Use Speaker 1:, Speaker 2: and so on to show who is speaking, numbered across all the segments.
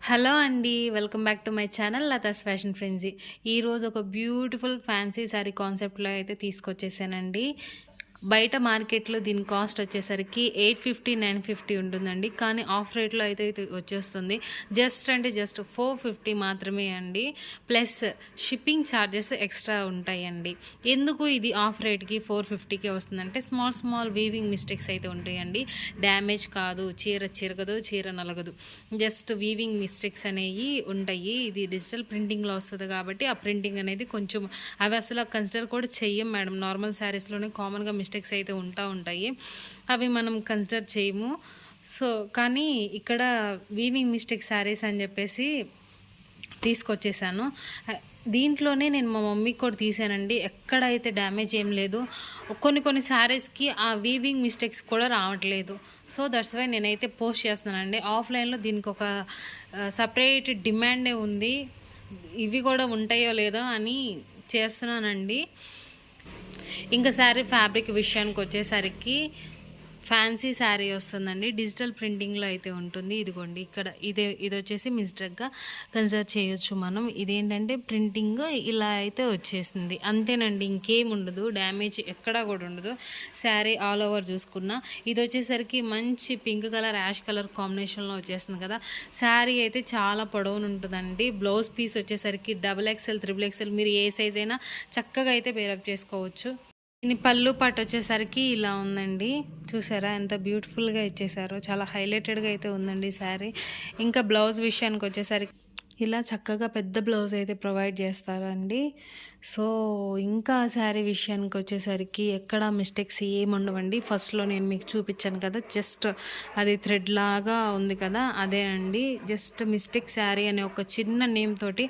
Speaker 1: Hello అండి. Welcome back to my channel Latha's fashion ఫ్రెండ్సీ. ఈరోజు ఒక బ్యూటిఫుల్ ఫ్యాన్సీ శారీ కాన్సెప్ట్‌లో అయితే తీసుకొచ్చేసానండి. బయట మార్కెట్‌లో దీని కాస్ట్ వచ్చేసరికి 850, 950 ఉంటుందండి. కానీ ఆఫ్ రేట్‌లో అయితే ఇది వచ్చేస్తుంది. జస్ట్ 450 మాత్రమే అండి. ప్లస్ షిప్పింగ్ ఛార్జెస్ ఎక్స్ట్రా ఉంటాయండి. ఎందుకు ఇది ఆఫ్ రేట్‌కి 450కే వస్తుందంటే స్మాల్ వీవింగ్ మిస్టేక్స్ అయితే ఉంటాయండి. డ్యామేజ్ కాదు, చీర చిరగదు, చీర నలగదు. జస్ట్ వీవింగ్ మిస్టేక్స్ అనేవి ఉంటాయి. ఇది డిజిటల్ ప్రింటింగ్‌లో వస్తది కాబట్టి ఆ ప్రింటింగ్ అనేది కొంచెం అవి అసలు కన్సిడర్ కూడా చెయ్యం మేడం. నార్మల్ శారీస్‌లోనే కామన్‌గా మిస్టేక్స్ అయితే ఉంటాయి. అవి మనం కన్సిడర్ చేయము. సో కానీ ఇక్కడ వీవింగ్ మిస్టేక్ శారీస్ అని చెప్పేసి తీసుకొచ్చేసాను. దీంట్లోనే నేను మా మమ్మీకి కూడా తీసానండి. ఎక్కడైతే డ్యామేజ్ ఏం లేదు. కొన్ని శారీస్కి ఆ వీవింగ్ మిస్టేక్స్ కూడా రావట్లేదు. సో దట్స్ వై నేనైతే పోస్ట్ చేస్తున్నానండి. ఆఫ్లైన్లో దీనికి ఒక సపరేట్ డిమాండే ఉంది. ఇవి కూడా ఉంటాయో లేదో అని చేస్తున్నానండి. ఇంకా శారీ ఫ్యాబ్రిక్ విషయానికి వచ్చేసరికి ఫ్యాన్సీ శారీ వస్తుందండి. డిజిటల్ ప్రింటింగ్లో అయితే ఉంటుంది. ఇదిగోండి ఇక్కడ ఇది వచ్చేసి మిస్టేక్గా కన్సిడర్ చేయొచ్చు మనం. ఇదేంటంటే ప్రింటింగ్ ఇలా అయితే వచ్చేసింది అంతేనండి. ఇంకేం ఉండదు, డ్యామేజ్ ఎక్కడా కూడా ఉండదు. శారీ ఆల్ ఓవర్ చూసుకున్నా ఇది వచ్చేసరికి మంచి పింక్ కలర్, యాష్ కలర్ కాంబినేషన్లో వచ్చేస్తుంది కదా. శారీ అయితే చాలా పొడవును ఉంటుందండి. బ్లౌజ్ పీస్ వచ్చేసరికి XXL, XXL మీరు ఏ సైజ్ అయినా చక్కగా అయితే పేరప్ చేసుకోవచ్చు. దీని పళ్ళు పాటు వచ్చేసరికి ఇలా ఉందండి. చూసారా ఎంత బ్యూటిఫుల్గా ఇచ్చేసారో. చాలా హైలైటెడ్గా అయితే ఉందండి శారీ. ఇంకా బ్లౌజ్ విషయానికి వచ్చేసరికి ఇలా చక్కగా పెద్ద బ్లౌజ్ అయితే ప్రొవైడ్ చేస్తారండి. సో ఇంకా శారీ విషయానికి వచ్చేసరికి ఎక్కడ మిస్టేక్స్ ఏమి ఉండవండి. ఫస్ట్లో నేను మీకు చూపించాను కదా, జస్ట్ అది థ్రెడ్ లాగా ఉంది కదా, అదే అండి. జస్ట్ మిస్టేక్ శారీ అనే ఒక చిన్న నేమ్ తోటి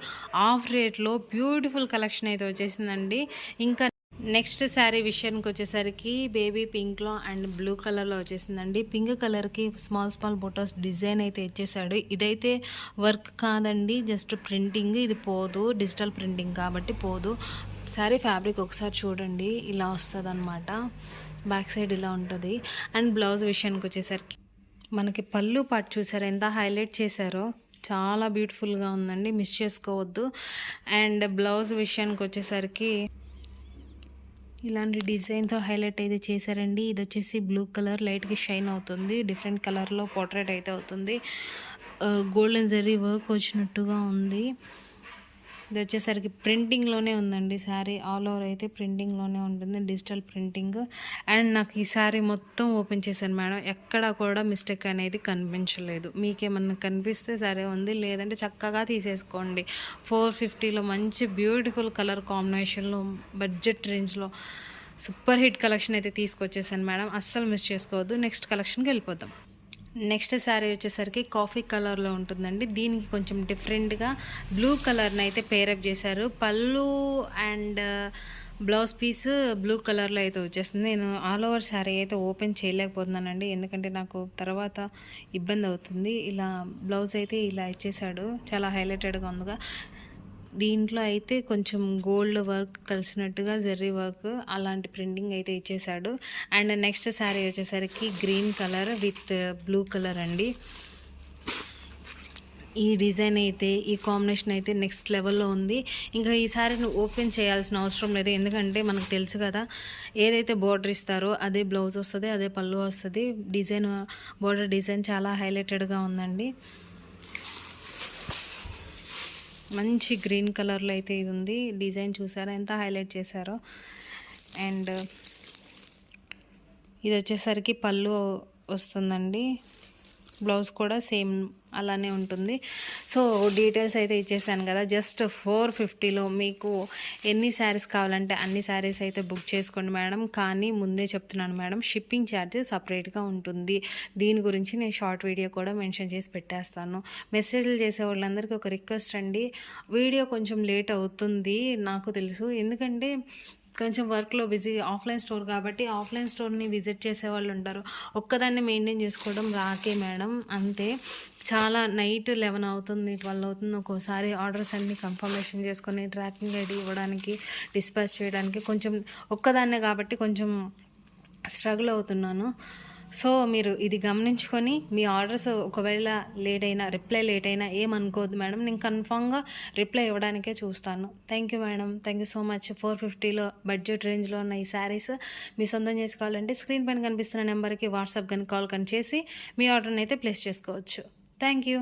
Speaker 1: ఆఫ్ రేట్లో బ్యూటిఫుల్ కలెక్షన్ అయితే వచ్చేసిందండి. ఇంకా నెక్స్ట్ శారీ విషయానికి వచ్చేసరికి బేబీ పింక్లో అండ్ బ్లూ కలర్లో వచ్చేసిందండి. పింక్ కలర్కి స్మాల్ బొటోస్ డిజైన్ అయితే ఇచ్చేసాడు. ఇదైతే వర్క్ కాదండి, జస్ట్ ప్రింటింగ్. ఇది పోదు, డిజిటల్ ప్రింటింగ్ కాబట్టి పోదు. శారీ ఫ్యాబ్రిక్ ఒకసారి చూడండి, ఇలా వస్తుంది అనమాట. బ్యాక్ సైడ్ ఇలా ఉంటుంది. అండ్ బ్లౌజ్ విషయానికి వచ్చేసరికి మనకి పళ్ళు పాటు చూసారు ఎంత హైలైట్ చేశారో. చాలా బ్యూటిఫుల్గా ఉందండి, మిస్ చేసుకోవద్దు. అండ్ బ్లౌజ్ విషయానికి వచ్చేసరికి ఇలాంటి డిజైన్తో హైలైట్ అయితే చేశారండి. ఇది వచ్చేసి బ్లూ కలర్ లైట్గా షైన్ అవుతుంది. డిఫరెంట్ కలర్లో పోర్ట్రేట్ అయితే అవుతుంది. గోల్డెన్ జరీ వర్క్ వచ్చినట్టుగా ఉంది. ఇది వచ్చేసరికి ప్రింటింగ్లోనే ఉందండి. శారీ ఆల్ ఓవర్ అయితే ప్రింటింగ్లోనే ఉంటుంది, డిజిటల్ ప్రింటింగ్. అండ్ నాకు ఈ శారీ మొత్తం ఓపెన్ చేశాను మేడం, ఎక్కడ కూడా మిస్టేక్ అనేది కనిపించలేదు. మీకేమన్నా కనిపిస్తే సరే ఉంది, లేదంటే చక్కగా తీసేసుకోండి. 450లో మంచి బ్యూటిఫుల్ కలర్ కాంబినేషన్లో బడ్జెట్ రేంజ్లో సూపర్ హిట్ కలెక్షన్ అయితే తీసుకొచ్చేసాను మేడం. అస్సలు మిస్ చేసుకోవద్దు. నెక్స్ట్ కలెక్షన్కి వెళ్ళిపోతాం. నెక్స్ట్ శారీ వచ్చేసరికి కాఫీ కలర్లో ఉంటుందండి. దీనికి కొంచెం డిఫరెంట్గా బ్లూ కలర్ని అయితే పేరప్ చేశారు. పళ్ళు అండ్ బ్లౌజ్ పీస్ బ్లూ కలర్లో అయితే వచ్చేస్తుంది. నేను ఆల్ ఓవర్ శారీ అయితే ఓపెన్ చేయలేకపోతున్నానండి, ఎందుకంటే నాకు తర్వాత ఇబ్బంది అవుతుంది. ఇలా బ్లౌజ్ అయితే ఇలా ఇచ్చేసాడు, చాలా హైలైటెడ్గా ఉందిగా. దీంట్లో అయితే కొంచెం గోల్డ్ వర్క్ కలిసినట్టుగా జెర్రీ వర్క్ అలాంటి ప్రింటింగ్ అయితే ఇచ్చేసాడు. అండ్ నెక్స్ట్ శారీ వచ్చేసరికి green colour with blue colour అండి. ఈ డిజైన్ అయితే, ఈ కాంబినేషన్ అయితే నెక్స్ట్ లెవెల్లో ఉంది. ఇంకా ఈ శారీని ఓపెన్ చేయాల్సిన అవసరం లేదు, ఎందుకంటే మనకు తెలుసు కదా, ఏదైతే బోర్డర్ ఇస్తారో అదే బ్లౌజ్ వస్తుంది, అదే పళ్ళు వస్తుంది. డిజైన్, బోర్డర్ డిజైన్ చాలా హైలైటెడ్గా ఉందండి. మంచి గ్రీన్ కలర్లో అయితే ఇది ఉంది. డిజైన్ చూసారా ఎంత హైలైట్ చేశారో. అండ్ ఇది వచ్చేసరికి పళ్ళు వస్తుందండి. బ్లౌజ్ కూడా సేమ్ అలానే ఉంటుంది. సో డీటెయిల్స్ అయితే ఇచ్చేసాను కదా. జస్ట్ 450లో మీకు ఎన్ని శారీస్ కావాలంటే అన్ని శారీస్ అయితే బుక్ చేసుకోండి మేడం. కానీ ముందే చెప్తున్నాను మేడం, షిప్పింగ్ ఛార్జ్ సపరేట్గా ఉంటుంది. దీని గురించి నేను షార్ట్ వీడియో కూడా మెన్షన్ చేసి పెట్టేస్తాను. మెసేజ్లు చేసే వాళ్ళందరికీ ఒక రిక్వెస్ట్ అండి, వీడియో కొంచెం లేట్ అవుతుంది నాకు తెలుసు, ఎందుకంటే కొంచెం వర్క్లో బిజీ. ఆఫ్లైన్ స్టోర్ కాబట్టి ఆఫ్లైన్ స్టోర్ని విజిట్ చేసే వాళ్ళు ఉంటారు. ఒక్కదాన్ని మెయింటైన్ చేసుకోవడం రాకే మేడం, అంతే. చాలా నైట్ 11 అవుతుంది, 12 అవుతుంది. ఒక్కోసారి ఆర్డర్స్ అన్నీ కన్ఫర్మేషన్ చేసుకొని ట్రాకింగ్ ఐడి ఇవ్వడానికి, డిస్పాచ్ చేయడానికి కొంచెం ఒక్కదాన్నే కాబట్టి కొంచెం స్ట్రగుల్ అవుతున్నాను. సో మీరు ఇది గమనించుకొని మీ ఆర్డర్స్ ఒకవేళ రిప్లై లేట్ అయినా ఏమనుకోవద్దు మేడం, నేను కన్ఫామ్గా రిప్లై ఇవ్వడానికే చూస్తాను. Thank you madam, thank you so much. 450లో బడ్జెట్ రేంజ్లో ఉన్న ఈ శారీస్ మీ సొంతం చేసుకోవాలంటే స్క్రీన్ పైన కనిపిస్తున్న నెంబర్కి వాట్సాప్ కానీ కాల్ కానీ చేసి మీ ఆర్డర్ని అయితే ప్లేస్ చేసుకోవచ్చు. Thank you.